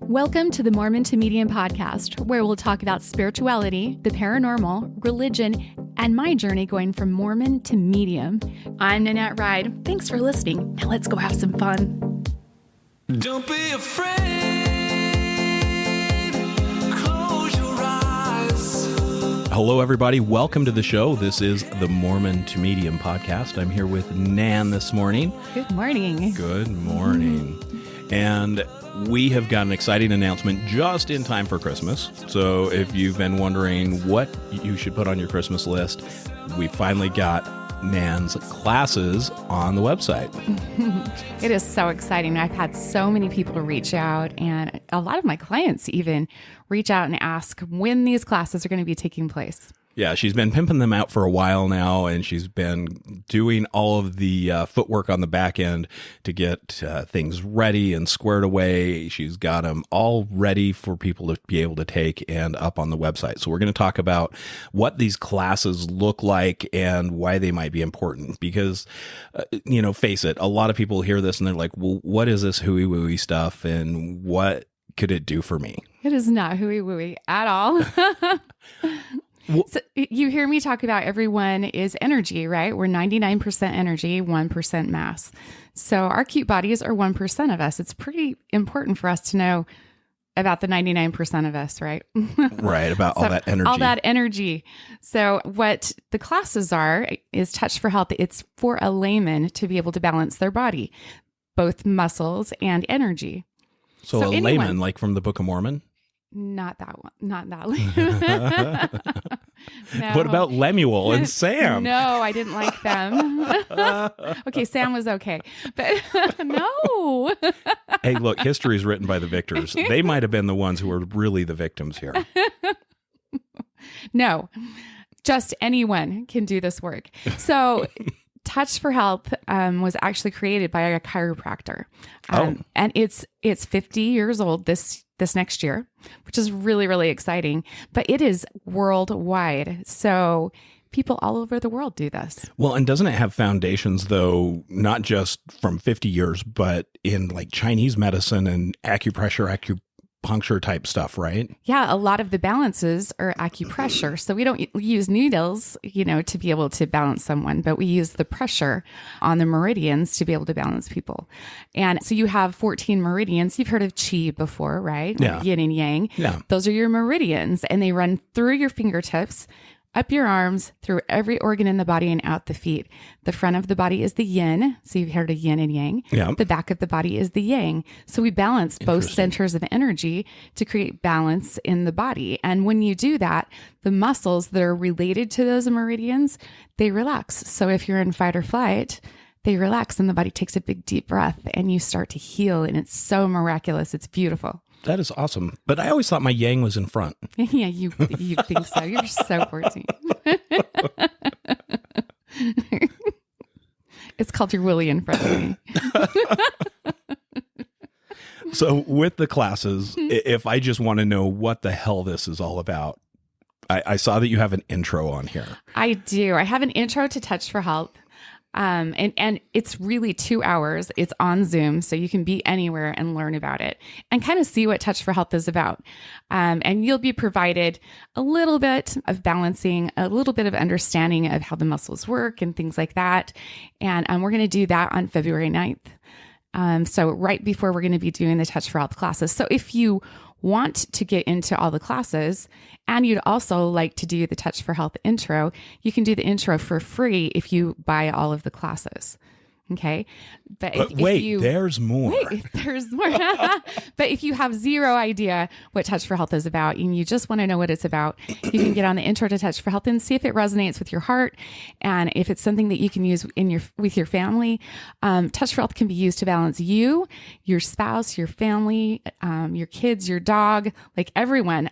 Welcome to the Mormon to Medium podcast, where we'll talk about spirituality, the paranormal, religion, and my journey going from Mormon to medium. I'm Nanette Ride. Thanks for listening. Now let's go have some fun. Don't be afraid. Close your eyes. Hello, everybody. Welcome to the show. This is the Mormon to Medium podcast. I'm here with Nan this morning. Good morning. Good morning. And we have got an exciting announcement just in time for Christmas. So if you've been wondering what you should put on your Christmas list, we finally got Nan's classes on the website. It is so exciting. I've had so many people reach out, and a lot of my clients even reach out and ask when these classes are going to be taking place. Yeah, she's been pimping them out for a while now, and she's been doing all of the footwork on the back end to get things ready and squared away. She's got them all ready for people to be able to take and up on the website. So we're going to talk about what these classes look like and why they might be important. Because, face it, a lot of people hear this and they're like, well, what is this hooey-wooey stuff, and what could it do for me? It is not hooey-wooey at all. So you hear me talk about everyone is energy, right? We're 99% energy, 1% mass. So our cute bodies are 1% of us. It's pretty important for us to know about the 99% of us, right? Right, about all that energy. All that energy. So what the classes are is Touch for Health. It's for a layman to be able to balance their body, both muscles and energy. So a layman, like from the Book of Mormon? Not that one. Not that. No. What about Lemuel and Sam? No, I didn't like them. Okay, Sam was okay, but no. Hey, look, history is written by the victors. They might have been the ones who were really the victims here. No, just anyone can do this work. So Touch for Health was actually created by a chiropractor. And it's 50 years old this next year, which is really, really exciting. But it is worldwide. So people all over the world do this. Well, and doesn't it have foundations, though, not just from 50 years, but in like Chinese medicine and acupressure, acupuncture type stuff, right? Yeah, a lot of the balances are acupressure. So we don't use needles, to be able to balance someone, but we use the pressure on the meridians to be able to balance people. And so you have 14 meridians. You've heard of Qi before, right? Yeah. Yin and Yang. Yeah. Those are your meridians, and they run through your fingertips, up your arms, through every organ in the body, and out the feet. The front of the body is the yin. So you've heard of yin and yang. Yeah. The back of the body is the yang. So we balance both centers of energy to create balance in the body. And when you do that, the muscles that are related to those meridians, they relax. So if you're in fight or flight, they relax and the body takes a big deep breath and you start to heal. And it's so miraculous. It's beautiful. That is awesome. But I always thought my yang was in front. Yeah, you think so. You're so 14. It's called your Willie in front of me. So with the classes, if I just want to know what the hell this is all about, I saw that you have an intro on here. I do. I have an intro to Touch for Health. And it's really 2 hours. It's on Zoom, so you can be anywhere and learn about it and kind of see what Touch for Health is about. And you'll be provided a little bit of balancing, a little bit of understanding of how the muscles work and things like that. And we're going to do that on February 9th. So right before we're going to be doing the Touch for Health classes. So if you want to get into all the classes and you'd also like to do the Touch for Health intro, you can do the intro for free if you buy all of the classes. Okay. But there's more. There's more. But if you have zero idea what Touch for Health is about and you just want to know what it's about, you can get on the intro to Touch for Health and see if it resonates with your heart and if it's something that you can use with your family. Touch for Health can be used to balance you, your spouse, your family, your kids, your dog, like everyone,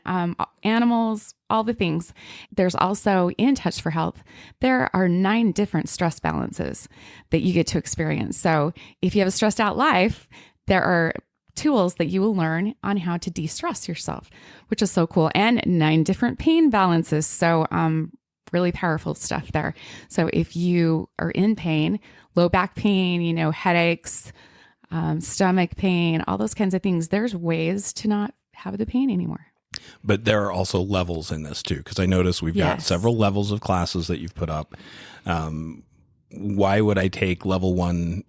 animals, all the things. There's also in Touch for Health, there are 9 different stress balances that you get to experience. So if you have a stressed out life, there are tools that you will learn on how to de-stress yourself, which is so cool. And 9 different pain balances. So really powerful stuff there. So if you are in pain, low back pain, headaches, stomach pain, all those kinds of things. There's ways to not have the pain anymore. But there are also levels in this too, because I noticed we've got Yes. several levels of classes that you've put up. Why would I take level 1?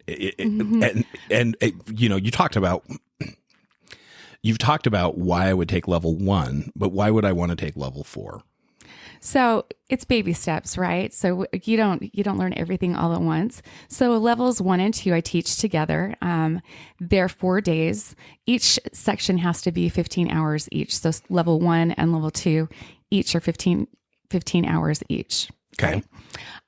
And you know, you've talked about why I would take level 1, but why would I want to take level 4? So it's baby steps, right? So you don't learn everything all at once. So levels 1 and 2, I teach together. They're 4 days. Each section has to be 15 hours each. So level 1 and level 2, each are 15 hours each. Okay.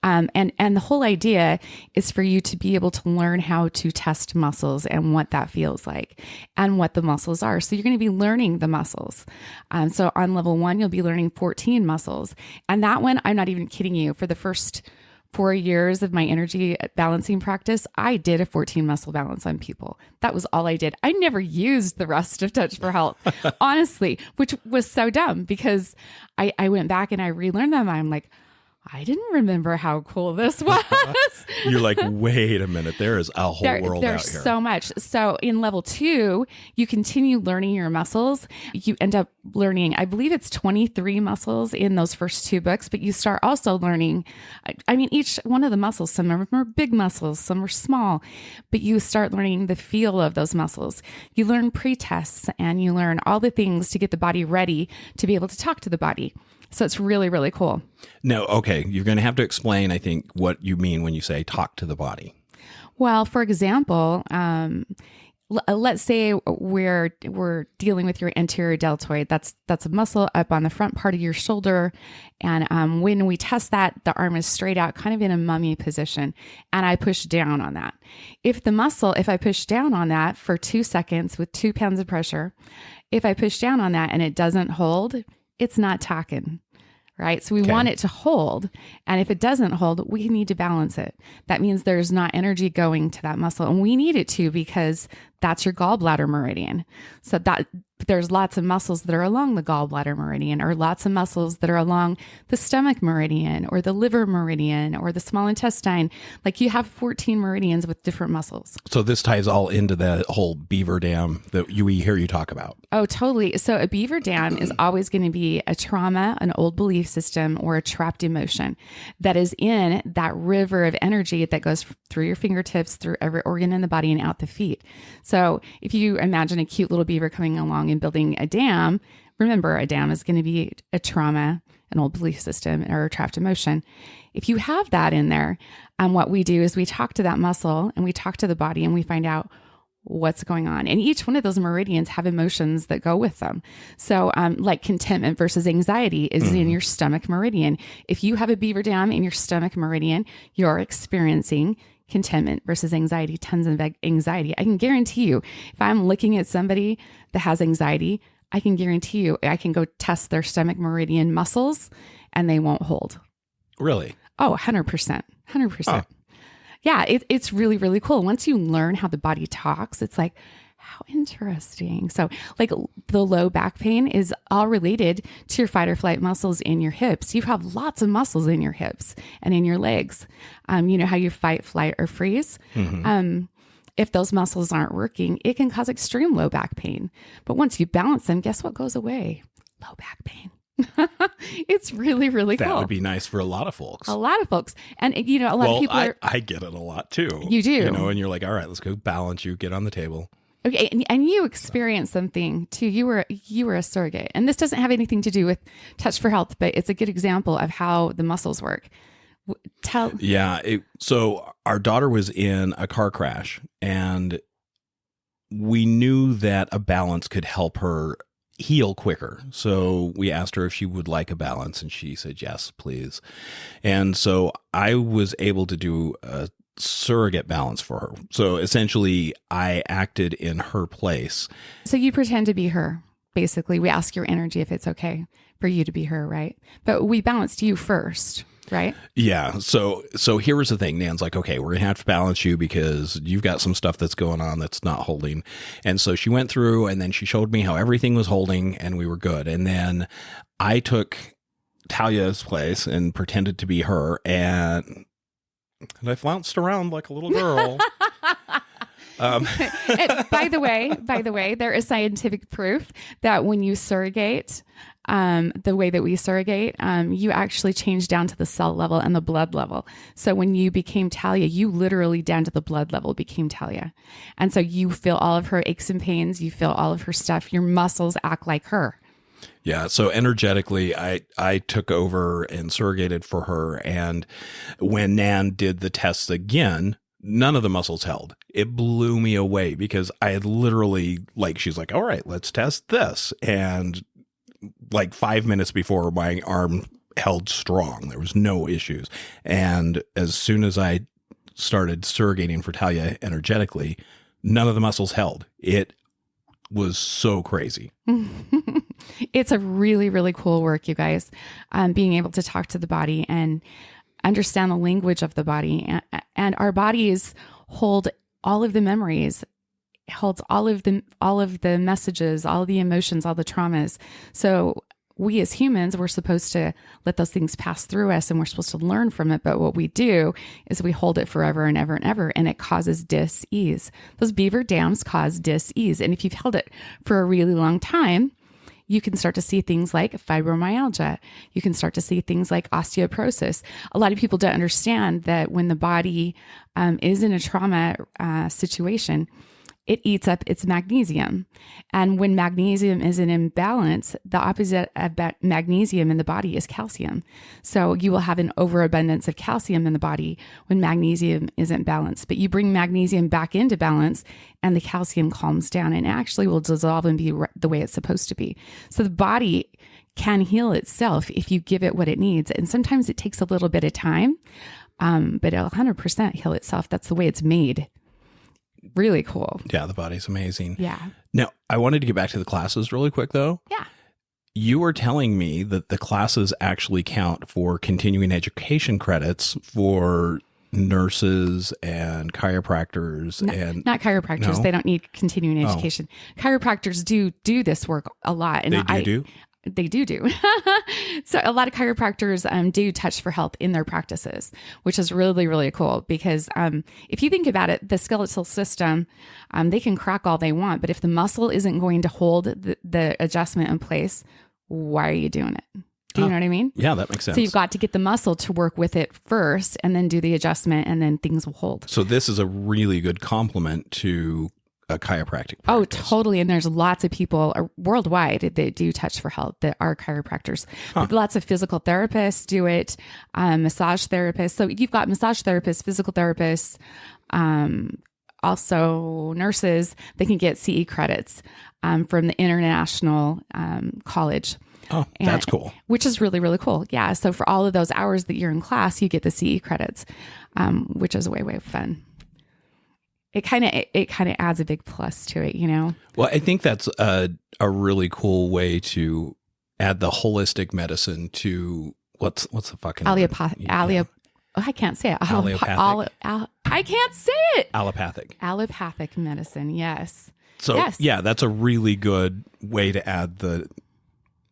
And the whole idea is for you to be able to learn how to test muscles and what that feels like and what the muscles are. So you're going to be learning the muscles. So on level 1, you'll be learning 14 muscles. And that one, I'm not even kidding you, for the first 4 years of my energy balancing practice, I did a 14 muscle balance on people. That was all I did. I never used the rest of Touch for Health, honestly, which was so dumb because I went back and I relearned them. I'm like, I didn't remember how cool this was. You're like, wait a minute, there is a whole world out There's here. so much. So in level 2, you continue learning your muscles. You end up learning, I believe it's 23 muscles in those first 2 books, but you start also learning, I mean, each one of the muscles, some of them are big muscles, some are small, but you start learning the feel of those muscles. You learn pre-tests and you learn all the things to get the body ready to be able to talk to the body. So it's really, really cool. No, okay, you're going to have to explain, I think, what you mean when you say talk to the body. Well, for example, let's say we're dealing with your anterior deltoid. That's a muscle up on the front part of your shoulder. And when we test that, the arm is straight out, kind of in a mummy position. And I push down on that. If I push down on that for 2 seconds with 2 pounds of pressure, if I push down on that and it doesn't hold, it's not talking, right? So we want it to hold. And if it doesn't hold, we need to balance it. That means there's not energy going to that muscle. And we need it to because that's your gallbladder meridian. So that there's lots of muscles that are along the gallbladder meridian, or lots of muscles that are along the stomach meridian or the liver meridian or the small intestine. Like you have 14 meridians with different muscles. So this ties all into that whole beaver dam that we hear you talk about. Oh, totally. So a beaver dam is always going to be a trauma, an old belief system, or a trapped emotion that is in that river of energy that goes through your fingertips, through every organ in the body, and out the feet. So if you imagine a cute little beaver coming along and building a dam, remember a dam is going to be a trauma, an old belief system, or a trapped emotion. If you have that in there, what we do is we talk to that muscle and we talk to the body and we find out what's going on. And each one of those meridians have emotions that go with them. So like contentment versus anxiety is in your stomach meridian. If you have a beaver dam in your stomach meridian, you're experiencing contentment versus anxiety, tons of anxiety. I can guarantee you, if I'm looking at somebody that has anxiety, I can guarantee you I can go test their stomach meridian muscles and they won't hold. Really? Oh, 100%. 100%. Yeah, it's really, really cool. Once you learn how the body talks, it's like, how interesting. So like the low back pain is all related to your fight or flight muscles in your hips. You have lots of muscles in your hips and in your legs. You know how you fight, flight, or freeze? If those muscles aren't working, it can cause extreme low back pain. But once you balance them, guess what goes away? Low back pain. It's really, really cool. That would be nice for a lot of folks. A lot of folks. And, you know, a lot of people are... I get it a lot too. You do. You know, and you're like, all right, let's go balance you, get on the table. Okay, and you experienced something too. You were a surrogate, and this doesn't have anything to do with Touch for Health, but it's a good example of how the muscles work. So our daughter was in a car crash, and we knew that a balance could help her heal quicker. So we asked her if she would like a balance, and she said yes, please. And so I was able to do a surrogate balance for her. So essentially I acted in her place. So you pretend to be her. Basically, we ask your energy if it's okay for you to be her, right? But we balanced you first, right? Yeah. So here was the thing. Nan's like, okay, we're going to have to balance you because you've got some stuff that's going on that's not holding. And so she went through and then she showed me how everything was holding and we were good. And then I took Talia's place and pretended to be her, and I flounced around like a little girl. And by the way, there is scientific proof that when you surrogate, the way that we surrogate, you actually change down to the cell level and the blood level. So when you became Talia, you literally down to the blood level became Talia. And so you feel all of her aches and pains. You feel all of her stuff. Your muscles act like her. Yeah. So energetically, I took over and surrogated for her. And when Nan did the tests again, none of the muscles held. It blew me away because I had literally, like, she's like, all right, let's test this. And like 5 minutes before, my arm held strong. There was no issues. And as soon as I started surrogating for Talia energetically, none of the muscles held. It was so crazy. It's a really, really cool work, you guys. Being able to talk to the body and understand the language of the body, and our bodies hold all of the memories, holds all of the messages, all the emotions, all the traumas. So we as humans, we're supposed to let those things pass through us, and we're supposed to learn from it. But what we do is we hold it forever and ever and ever, and it causes dis-ease. Those beaver dams cause dis-ease. And if you've held it for a really long time, you can start to see things like fibromyalgia. You can start to see things like osteoporosis. A lot of people don't understand that when the body is in a trauma situation, it eats up its magnesium. And when magnesium is in imbalance, the opposite of magnesium in the body is calcium. So you will have an overabundance of calcium in the body when magnesium isn't balanced. But you bring magnesium back into balance and the calcium calms down and actually will dissolve and be the way it's supposed to be. So the body can heal itself if you give it what it needs. And sometimes it takes a little bit of time, but it'll 100% heal itself. That's the way it's made. Really cool. Yeah, the body's amazing. Yeah. Now, I wanted to get back to the classes really quick, though. Yeah. You were telling me that the classes actually count for continuing education credits for nurses and chiropractors and not chiropractors. No? They don't need continuing education. Chiropractors do this work a lot. And they do? They do. So a lot of chiropractors do Touch for Health in their practices, which is really, really cool because if you think about it, the skeletal system, they can crack all they want, but if the muscle isn't going to hold the adjustment in place, why are you doing it? Do you know what I mean? Yeah, that makes sense. So you've got to get the muscle to work with it first and then do the adjustment and then things will hold. So this is a really good complement to a chiropractic practice. Oh, totally. And there's lots of people worldwide that do Touch for Health that are chiropractors. Lots of physical therapists do it, massage therapists. So you've got massage therapists, physical therapists, also nurses. They can get CE credits from the International College. Oh, that's cool. Which is really, really cool. Yeah. So for all of those hours that you're in class, you get the CE credits, which is way, way fun. It kind of adds a big plus to it, you know? Well, I think that's a really cool way to add the holistic medicine to what's the fucking I can't say it. Allopathic. I can't say it. Allopathic medicine. Yes. So yes. Yeah, that's a really good way to add the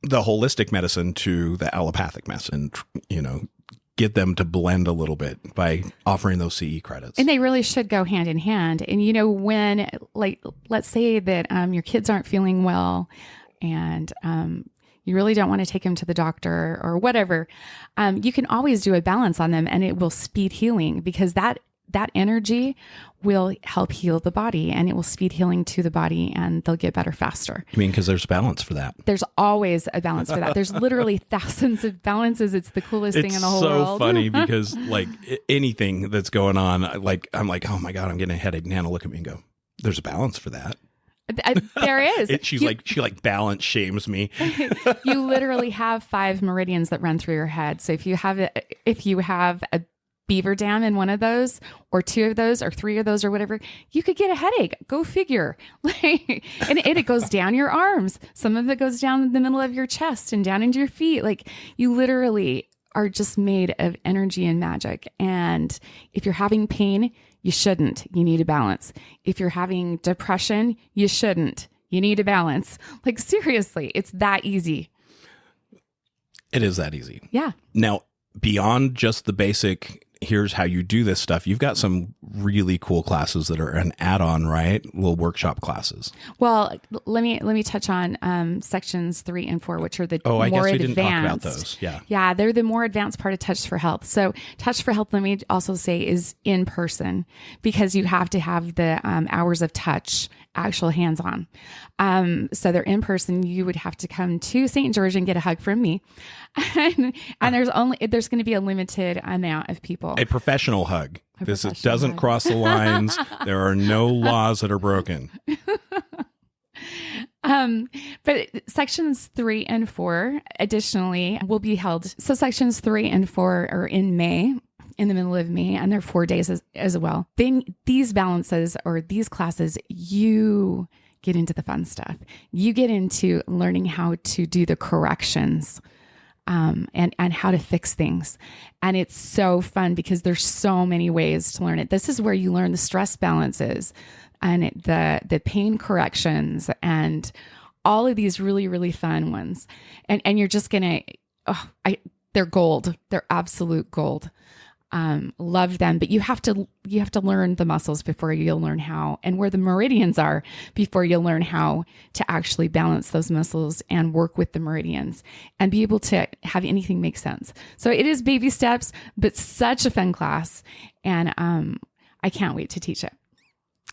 holistic medicine to the allopathic medicine, you know, get them to blend a little bit by offering those CE credits. And they really should go hand in hand. And, you know, when, like, let's say that your kids aren't feeling well and you really don't want to take them to the doctor or whatever, you can always do a balance on them and it will speed healing because that energy will help heal the body and it will speed healing to the body and they'll get better faster. I mean, because there's a balance for that. There's always a balance for that. There's literally thousands of balances. It's the coolest thing in the whole world. It's so funny because like anything that's going on, like I'm like, oh my God, I'm getting a headache. Nana look at me and go, there's a balance for that. There is. She balance shames me. You literally have 5 meridians that run through your head. So if you have a beaver dam in one of those or 2 of those or 3 of those or whatever, you could get a headache. Go figure. And it goes down your arms. Some of it goes down the middle of your chest and down into your feet. Like you literally are just made of energy and magic. And if you're having pain, you shouldn't. You need a balance. If you're having depression, you shouldn't. You need a balance. Like seriously, it's that easy. It is that easy. Yeah. Now, beyond just the basic here's how you do this stuff. You've got some really cool classes that are an add-on, right? Little workshop classes. Well, let me touch on sections 3 and 4, which are the Oh, I guess more we advanced. didn't talk about those. Yeah. Yeah, they're the more advanced part of Touch for Health. So Touch for Health, let me also say, is in person because you have to have the hours of touch, actual hands-on. So they're in person. You would have to come to St. George and get a hug from me. And there's going to be a limited amount of people. A professional hug. This professional doesn't hug. cross the lines. There are no laws that are broken. But sections 3 and 4 additionally will be held. So sections 3 and 4 are in May, in the middle of May, and they're 4 days as well. Then these balances or these classes, you get into the fun stuff. You get into learning how to do the corrections and how to fix things. And it's so fun because there's so many ways to learn it. This is where you learn the stress balances and the pain corrections and all of these really, really fun ones. And you're just going to, they're gold. They're absolute gold. Love them, but you have to learn the muscles before you'll learn how, and where the meridians are before you'll learn how to actually balance those muscles and work with the meridians and be able to have anything make sense. So it is baby steps, but such a fun class. And, I can't wait to teach it.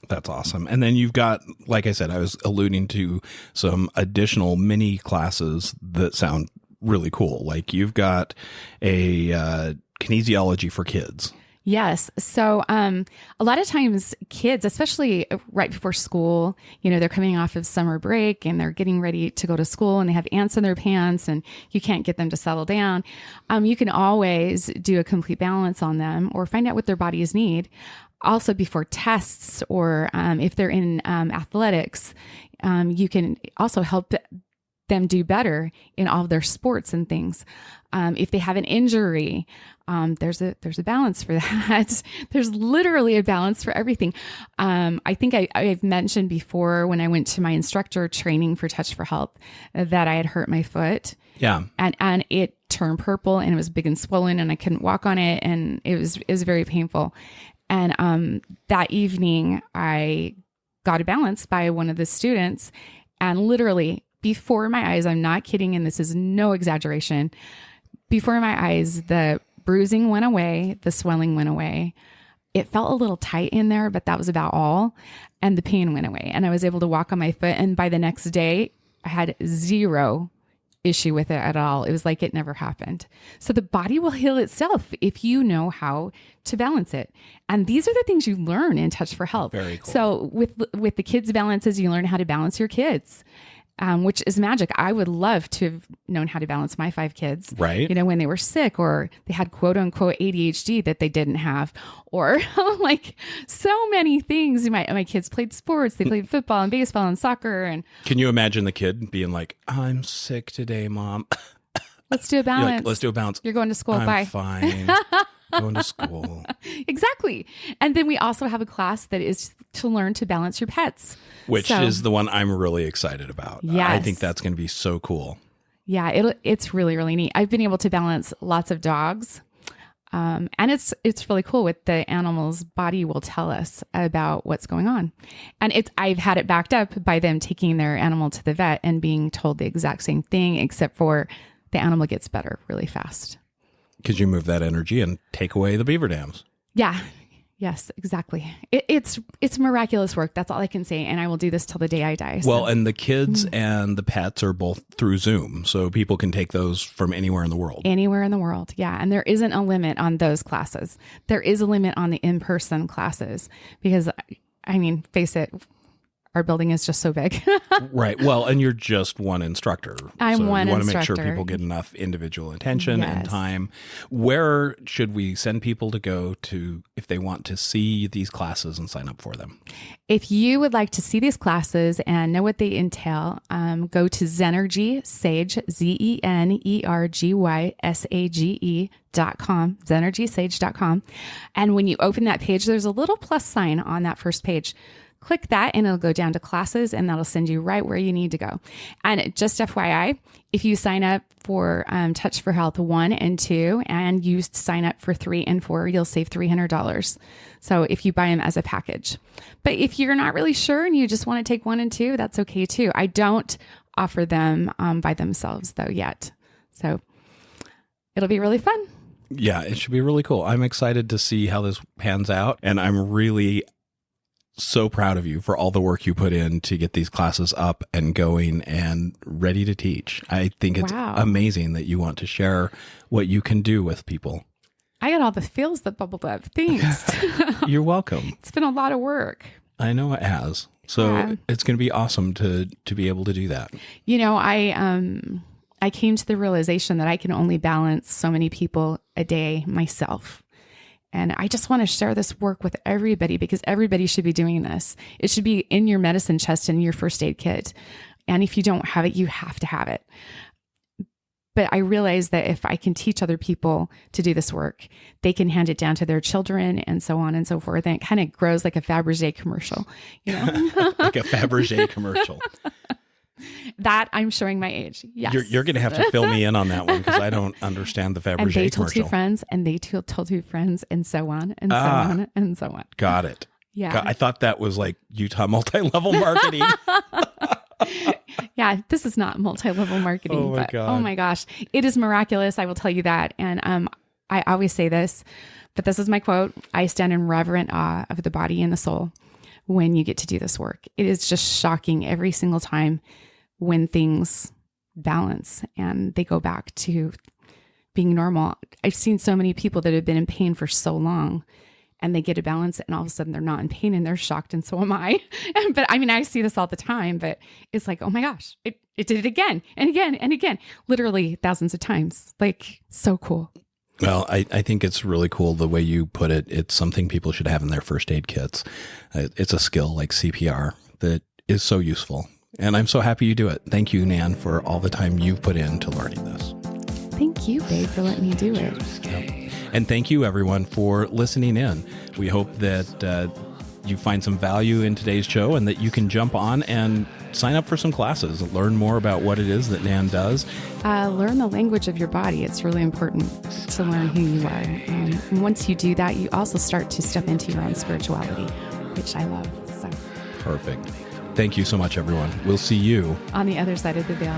That's awesome. And then you've got, like I said, I was alluding to some additional mini classes that sound really cool. Like you've got a, kinesiology for kids. Yes. So a lot of times kids, especially right before school, they're coming off of summer break and they're getting ready to go to school and they have ants in their pants and you can't get them to settle down. You can always do a complete balance on them or find out what their bodies need. Also before tests or if they're in athletics, you can also help them do better in all of their sports and things. If they have an injury, there's a balance for that. There's literally a balance for everything. I think I've mentioned before when I went to my instructor training for Touch for Health that I had hurt my foot. Yeah. And it turned purple and it was big and swollen and I couldn't walk on it and it was very painful. And that evening I got a balance by one of the students and literally before my eyes, I'm not kidding, and this is no exaggeration, before my eyes, the bruising went away, the swelling went away. It felt a little tight in there, but that was about all. And the pain went away. And I was able to walk on my foot. And by the next day, I had zero issue with it at all. It was like it never happened. So the body will heal itself if you know how to balance it. And these are the things you learn in Touch for Health. Very cool. So with the kids' balances, you learn how to balance your kids. Which is magic. I would love to have known how to balance my 5 kids, Right. When they were sick or they had quote unquote ADHD that they didn't have, or like so many things. My kids played sports. They played football and baseball and soccer. And Can you imagine the kid being like, I'm sick today, Mom? let's do a You're balance. like, let's do a bounce. You're going to school. I'm Bye. fine. Going to school. Exactly. And then we also have a class that is to learn to balance your pets. Which So- is the one I'm really excited about. I Yes. think that's going to be so cool. Yeah, it's really, really neat. I've been able to balance lots of dogs. And it's really cool what the animal's body will tell us about what's going on. And I've had it backed up by them taking their animal to the vet and being told the exact same thing, except for the animal gets better really fast. Because you move that energy and take away the beaver dams. Yeah. Yes, exactly. It's miraculous work. That's all I can say. And I will do this till the day I die. So. Well, and the kids and the pets are both through Zoom. So people can take those from anywhere in the world. Anywhere in the world. Yeah. And there isn't a limit on those classes. There is a limit on the in-person classes because, I mean, face it, our building is just so big. Right. Well, and you're just one instructor. I'm so one you want to make sure instructor. people get enough individual attention and Yes. time. Where should we send people to go to if they want to see these classes and sign up for them? If you would like to see these classes and know what they entail, go to Zenergy Sage, ZENERGYSAGE.com, zenergysage.com. And when you open that page, there's a little plus sign on that first page. click that and it'll go down to classes and that'll send you right where you need to go. And just FYI, if you sign up for Touch for Health 1 and 2 and you sign up for 3 and 4, you'll save $300. So if you buy them as a package. But if you're not really sure and you just want to take 1 and 2, that's okay too. I don't offer them by themselves though yet. So it'll be really fun. Yeah, it should be really cool. I'm excited to see how this pans out. And I'm really so proud of you for all the work you put in to get these classes up and going and ready to teach. I think it's amazing that you want to share what you can do with people. I got all the feels that bubbled up. Thanks. You're welcome. It's been a lot of work. I know it has. So it's going to be awesome to be able to do that. You know, I came to the realization that I can only balance so many people a day myself. And I just want to share this work with everybody because everybody should be doing this. It should be in your medicine chest and your first aid kit. And if you don't have it, you have to have it. But I realize that if I can teach other people to do this work, they can hand it down to their children and so on and so forth. And it kind of grows like a Fabergé commercial, you know? Like a Fabergé commercial. That I'm showing my age. Yes. You're going to have to fill me in on that one because I don't understand the Fabergé and they told commercial. 2 friends and they told 2 friends and so on and so on and so on. Got it. Yeah. I thought that was like Utah multi-level marketing. Yeah, this is not multi-level marketing. Oh my God. Oh my gosh. It is miraculous. I will tell you that. And I always say this, but this is my quote. I stand in reverent awe of the body and the soul when you get to do this work. It is just shocking every single time when things balance and they go back to being normal. I've seen so many people that have been in pain for so long and they get a balance and all of a sudden they're not in pain and they're shocked and so am I. But I mean, I see this all the time, but it's like, oh my gosh, it did it again and again and again, literally thousands of times. Like, so cool. Well, I think it's really cool the way you put it. It's something people should have in their first aid kits. It's a skill like CPR that is so useful. And I'm so happy you do it. Thank you, Nan, for all the time you've put into learning this. Thank you, babe, for letting me do it. Yep. And thank you, everyone, for listening in. We hope that you find some value in today's show and that you can jump on and sign up for some classes, learn more about what it is that Nan does. Learn the language of your body. It's really important to learn who you are. And once you do that, you also start to step into your own spirituality, which I love. So Perfect. Thank you so much, everyone. We'll see you on the other side of the veil.